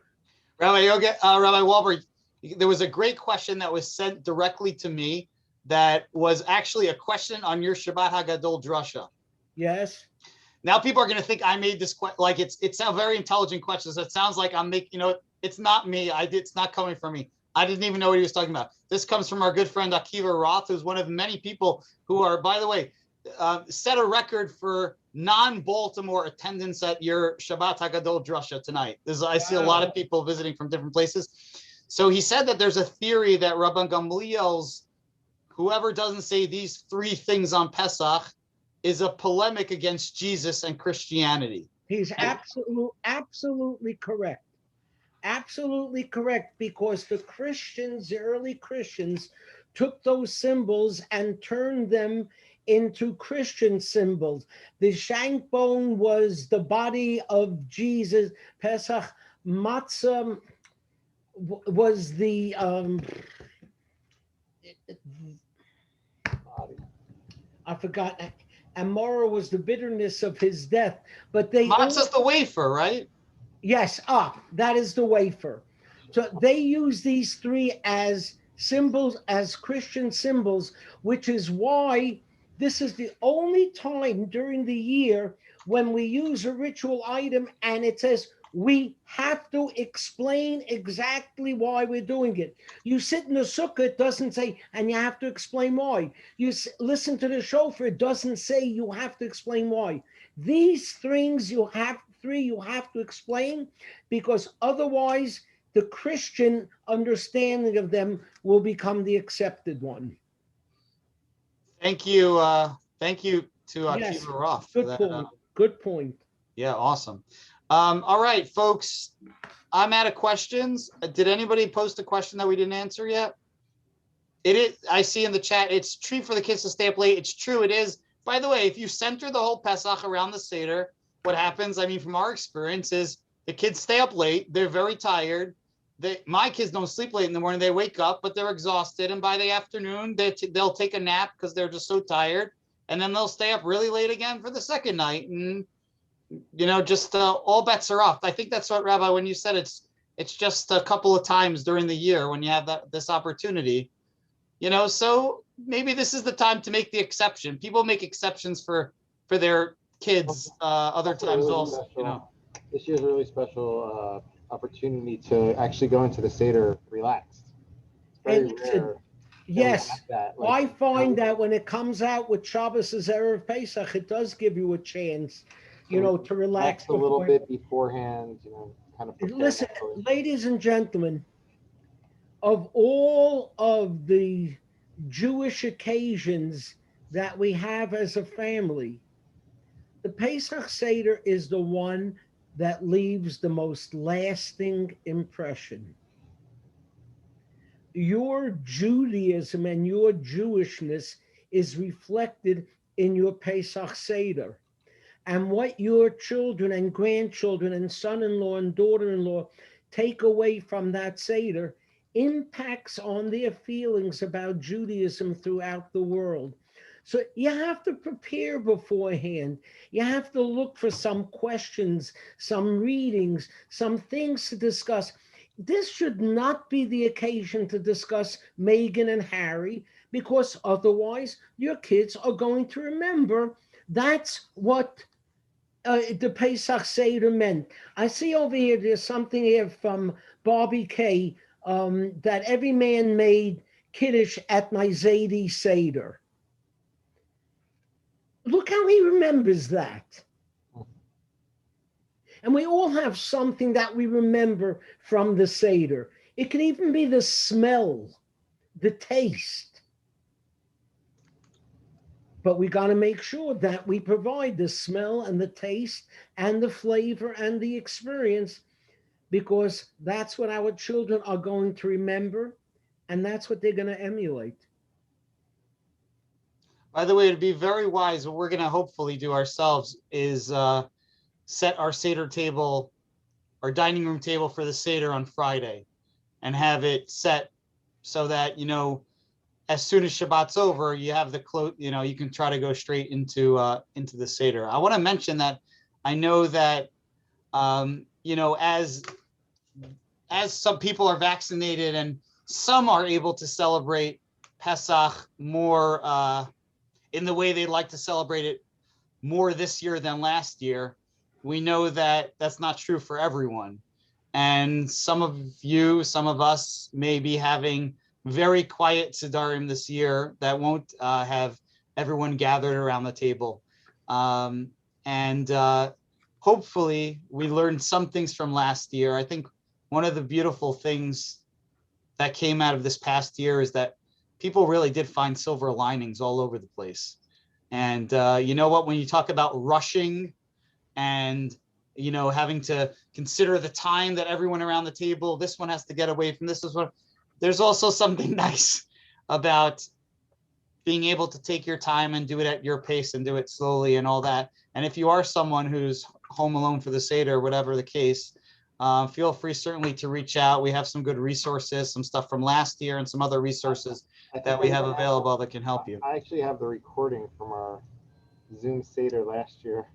Rabbi Wahlberg, there was a great question that was sent directly to me that was actually a question on your Shabbat Hagadol Drasha. Yes. Now people are going to think I made this like it's a very intelligent question. So it sounds like I'm making, it's not me. It's not coming from me. I didn't even know what he was talking about. This comes from our good friend Akiva Roth, who's one of many people who are, by the way, set a record for non-Baltimore attendance at your Shabbat Hagadol Drasha tonight. I see a lot of people visiting from different places. So he said that there's a theory that Rabban Gamliel's, whoever doesn't say these three things on Pesach, is a polemic against Jesus and Christianity. He's absolutely correct. Absolutely correct, because the early Christians, took those symbols and turned them into Christian symbols. The shank bone was the body of Jesus. Pesach matzah was the I forgot. Amora was the bitterness of his death. But matzah's the wafer, right? Yes, that is the wafer. So they use these three as symbols, as Christian symbols, which is why this is the only time during the year when we use a ritual item and it says we have to explain exactly why we're doing it. You sit in the sukkah, it doesn't say, and you have to explain why. You listen to the shofar, it doesn't say you have to explain why. These things you have to explain, because otherwise the Christian understanding of them will become the accepted one. Thank you to Akiva Roth. Good point. Yeah, awesome. All right, folks, I'm out of questions. Did anybody post a question that we didn't answer yet? It is. I see in the chat, it's true for the kids to stay up late. It's true, it is. By the way, if you center the whole Pesach around the Seder, what happens, I mean, from our experience, is the kids stay up late. They're very tired. My kids don't sleep late in the morning. They wake up, but they're exhausted. And by the afternoon, they'll take a nap because they're just so tired. And then they'll stay up really late again for the second night. And, just all bets are off. I think that's what, Rabbi, when you said it's just a couple of times during the year when you have this opportunity, so maybe this is the time to make the exception. People make exceptions for their kids other times really also, special. This year's a really special opportunity to actually go into the Seder relaxed. It's very rare. Yes, I find that when it comes out with Shabbos as Erev Pesach, it does give you a chance, to relax a little bit beforehand, kind of. Listen, ladies and gentlemen, of all of the Jewish occasions that we have as a family, the Pesach Seder is the one that leaves the most lasting impression. Your Judaism and your Jewishness is reflected in your Pesach Seder, and what your children and grandchildren and son-in-law and daughter-in-law take away from that Seder impacts on their feelings about Judaism throughout the world. So you have to prepare beforehand. You have to look for some questions, some readings, some things to discuss. This should not be the occasion to discuss Meghan and Harry, because otherwise your kids are going to remember that's what the Pesach Seder meant. I see over here, there's something here from Bobby K, that every man made Kiddush at my Zadie Seder. Look how he remembers that. And we all have something that we remember from the Seder. It can even be the smell, the taste. But we got to make sure that we provide the smell and the taste and the flavor and the experience, because that's what our children are going to remember, and that's what they're going to emulate. By the way, it'd be very wise. What we're going to hopefully do ourselves is set our Seder table, our dining room table for the Seder on Friday, and have it set so that, as soon as Shabbat's over, you have the you can try to go straight into the Seder. I want to mention that I know that, as some people are vaccinated and some are able to celebrate Pesach more in the way they'd like to celebrate it more this year than last year, we know that that's not true for everyone. And some of us may be having very quiet Sidarim this year that won't have everyone gathered around the table. And hopefully we learned some things from last year. I think one of the beautiful things that came out of this past year is that people really did find silver linings all over the place. And you know what, when you talk about rushing and, having to consider the time that everyone around the table, this one has to get away from this one, there's also something nice about being able to take your time and do it at your pace and do it slowly and all that. And if you are someone who's home alone for the Seder, whatever the case, feel free certainly to reach out. We have some good resources, some stuff from last year and some other resources that we have available that can help you. I actually have the recording from our Zoom Seder last year.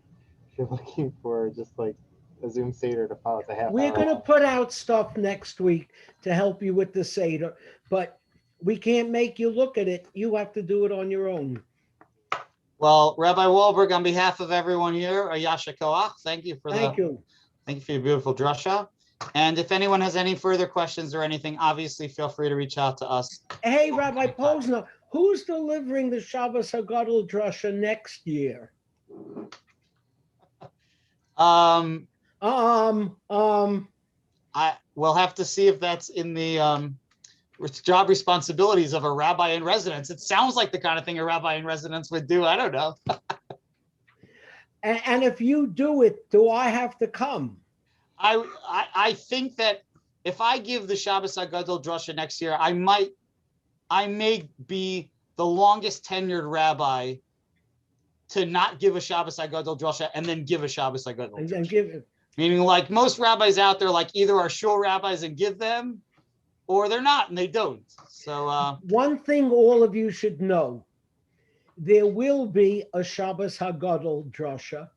If you're looking for just like a Zoom Seder to follow, it's a half We're hour going to long. put out stuff next week to help you with the Seder, but we can't make you look at it. You have to do it on your own. Well, Rabbi Wahlberg, on behalf of everyone here, Yasha Koach, thank you for Thank you. your beautiful drasha. And if anyone has any further questions or anything, obviously feel free to reach out to us. Hey, Rabbi Posner, who's delivering the Shabbos Hagadol Drasha next year? I will have to see if that's in the job responsibilities of a rabbi in residence. It sounds like the kind of thing a rabbi in residence would do. I don't know. And if you do it, do I have to come? I think that if I give the Shabbos Hagadol Drasha next year, I may be the longest tenured rabbi to not give a Shabbos Hagadol Drasha and then give a Shabbos Hagadol Drasha. And give it. Meaning, like most rabbis out there, like either are shul rabbis and give them, or they're not and they don't. So one thing all of you should know: there will be a Shabbos Hagadol Drasha.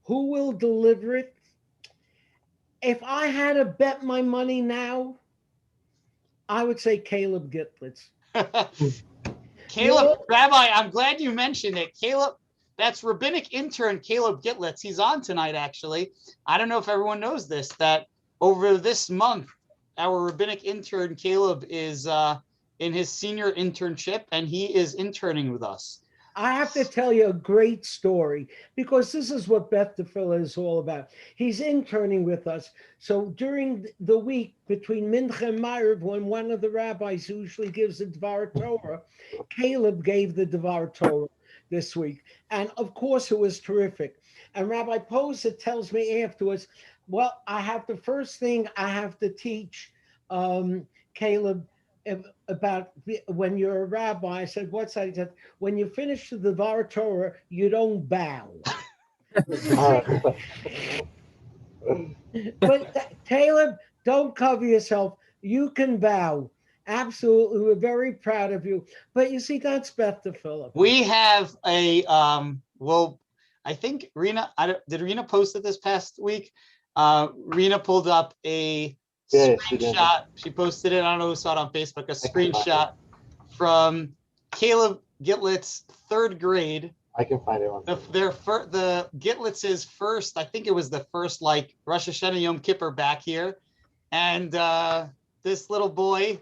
Who will deliver it? If I had to bet my money now, I would say Caleb Gitlitz. Caleb, Rabbi, I'm glad you mentioned it. Caleb, that's rabbinic intern Caleb Gitlitz. He's on tonight, actually. I don't know if everyone knows this, that over this month, our rabbinic intern Caleb is in his senior internship, and he is interning with us. I have to tell you a great story, because this is what Beth Tefillah is all about. He's interning with us. So during the week between Mincha and Ma'ariv, when one of the rabbis usually gives the Dvar Torah, Caleb gave the Dvar Torah this week. And of course, it was terrific. And Rabbi Posa tells me afterwards, well, I have to teach Caleb about when you're a rabbi. I said, what's that? He said, when you finish the Dvar Torah, you don't bow. But Caleb, don't cover yourself. You can bow. Absolutely. We're very proud of you. But you see, that's Beth to Philip. We have a well, I think Rena, did Rena post it this past week? Rena pulled up a screenshot. She posted it. I don't know who saw it on Facebook, a screenshot from Caleb Gitlitz's third grade. I can find it on The Gitlitz's first, I think it was the first like Rosh Hashanah Yom Kippur back here. And this little boy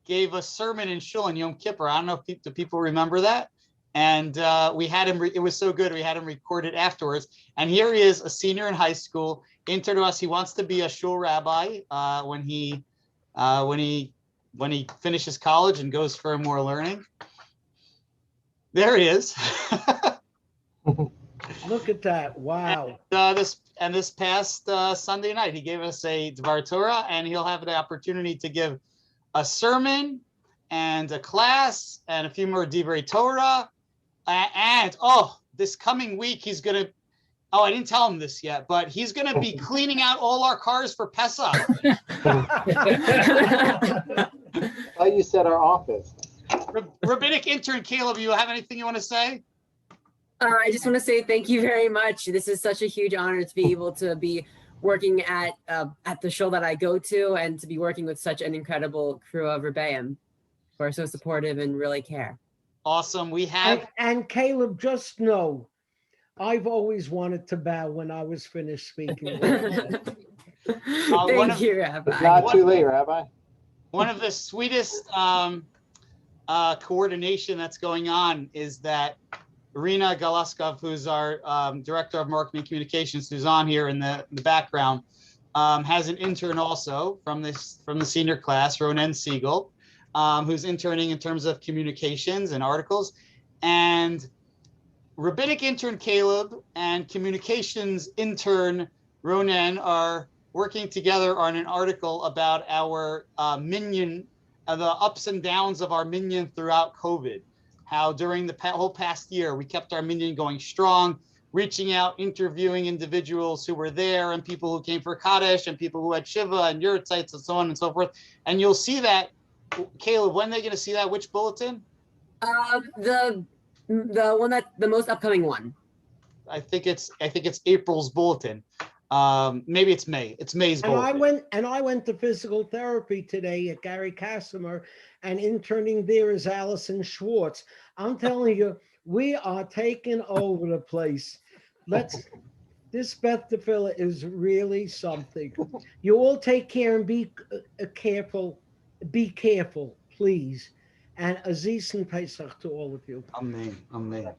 gave a sermon in Shul in Yom Kippur. I don't know if do people remember that. And we had him, it was so good, we had him record it afterwards. And here he is, a senior in high school, intern to us. He wants to be a shul rabbi when he finishes college and goes for more learning. There he is. Look at that. Wow. And this past Sunday night, he gave us a Dvar Torah, and he'll have the opportunity to give a sermon and a class and a few more Divrei Torah. And this coming week, he's going to, I didn't tell him this yet, but he's going to be cleaning out all our cars for Pesach. Oh, you said our office. Rabbinic intern Caleb, you have anything you want to say? I just want to say thank you very much. This is such a huge honor to be able to be working at the show that I go to, and to be working with such an incredible crew of Rebbeim who are so supportive and really care. Awesome. We have and Caleb, just know, I've always wanted to bow when I was finished speaking. Thank you, Rabbi. It's not too late, Rabbi. One of the sweetest coordination that's going on is that Irina Galaskov, who's our director of marketing communications, who's on here in the background, has an intern also from the senior class, Ronen Siegel, who's interning in terms of communications and articles. And rabbinic intern Caleb and communications intern Ronen are working together on an article about our minyan, the ups and downs of our minyan throughout COVID. How during the whole past year, we kept our minyan going strong, reaching out, interviewing individuals who were there, and people who came for Kaddish, and people who had Shiva and Yurtzites and so on and so forth. And you'll see that, Caleb, when are they going to see that? Which bulletin? The one the most upcoming one. I think it's April's bulletin. Maybe it's May. It's May's bulletin. I went to physical therapy today at Gary Casimir, and interning there is Allison Schwartz. I'm telling you, we are taking over the place. This Beth Tefillah is really something. You all take care and be careful. Be careful, please. And Aziz and Pesach to all of you. Amen. Amen.